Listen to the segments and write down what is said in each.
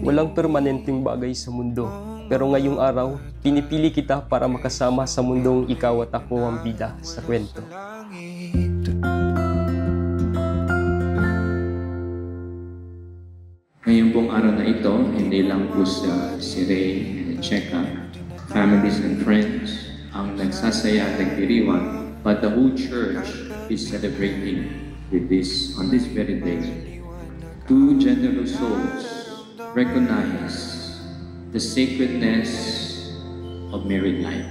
Walang permanenteng bagay sa mundo, pero ngayong araw, pinipili kita para makasama sa mundong ikaw at ako ang bida sa kwento. Ngayon pong araw na ito, hindi lang po si Ray and Cheka, families and friends ang nagsasaya at nagdiriwang, but the whole church is celebrating with on this very day. Two generous souls recognize the sacredness of married life.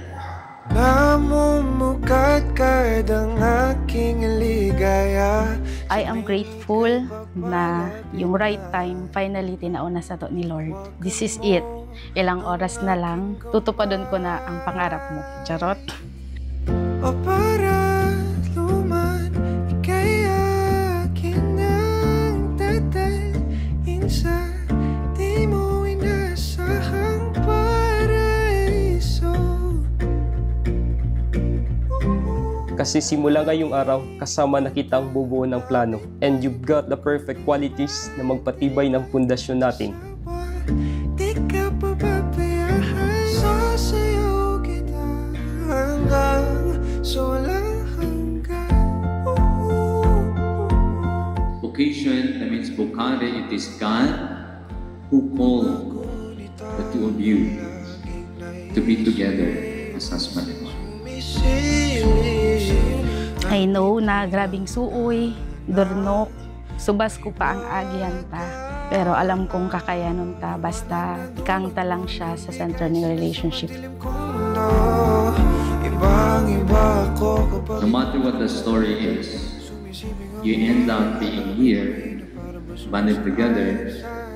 Namumukadkad ang aking ligaya. I am grateful na yung right time finally tinauna sa to ni Lord. This is it. Ilang oras na lang, tutupadon ko na ang pangarap mo. Charot. O para luman, ika'y akin ang tatalin sa di mo inasahang paraiso. Kasi simula ngayong araw, kasama na kitang bubuo ng plano. And you've got the perfect qualities na magpatibay ng pundasyon natin. Di ka pababayaan, sasayaw kita hanggang sa walang hanggan. Vocation, that means vocare, it is God who called the two of you to be together as husband and wife. I know na grabing suoy, durnok, subas ko pa ang agihan ta. Pero alam kong kakayanon ta basta ikang ta lang siya sa center ng relationship. No matter what the story is, you end up being here, banded together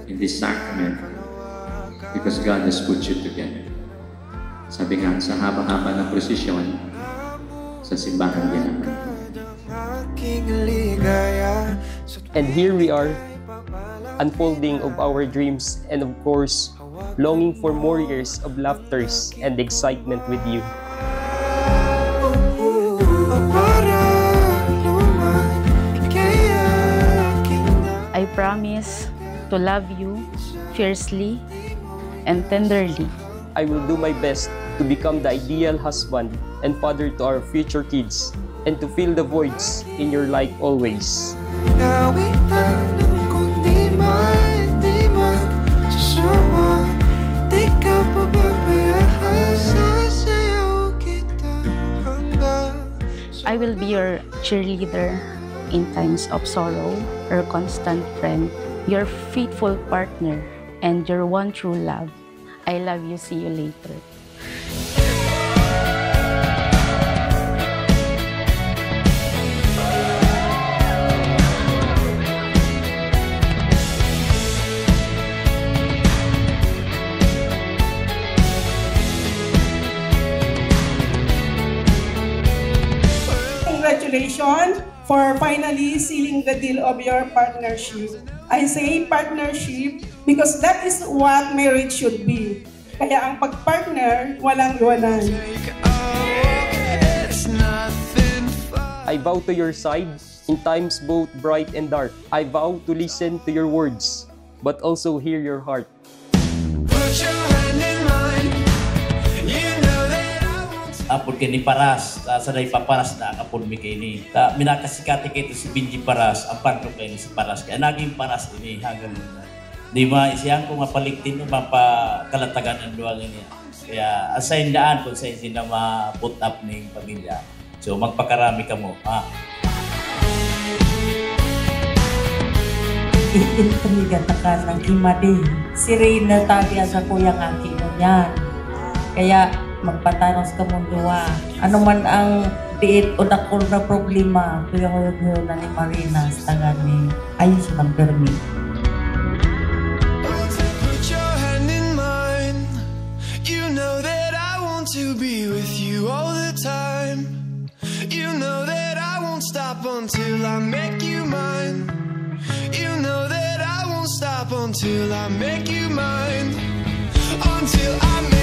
in this sacrament because God has put you together. Sabi nga, sa haba-haba ng prosesyon, sa simbahan din naman. And here we are, unfolding of our dreams and of course, longing for more years of laughters and excitement with you. I promise to love you fiercely and tenderly. I will do my best to become the ideal husband and father to our future kids and to fill the voids in your life always. I will be your cheerleader in times of sorrow, your constant friend, your faithful partner, and your one true love. I love you. See you later. Congratulations for finally sealing the deal of your partnership. I say partnership because that is what marriage should be. Kaya ang pag-partner, walang iwanan. I vow to your side in times both bright and dark. I vow to listen to your words, but also hear your heart. Apod kay ni Paras, sa day paparas na kapon mi kay ni. Minakasikati kay si Benji Paras, ang partner kay ni si Paras. Kaya naging Paras ini hanggang di ba isiyang kung mapaligtin no mapakalatagan ang duwag niya. Kaya assign daan kung sa hindi na ma-put up ning pamilya. So magpakarami ka mo, ha? Itinigan ka ng imadi. Si Reyna tabi sa kuyang aking mo yan. Kaya magpatanos ka mong duwa. Ano man ang diit o dakol na problema, tuyang-tuyang na ni Marina sa taga ni ayun sa magpermi. To be with you all the time. You know that I won't stop until I make you mine. You know that I won't stop until I make you mine. Until I make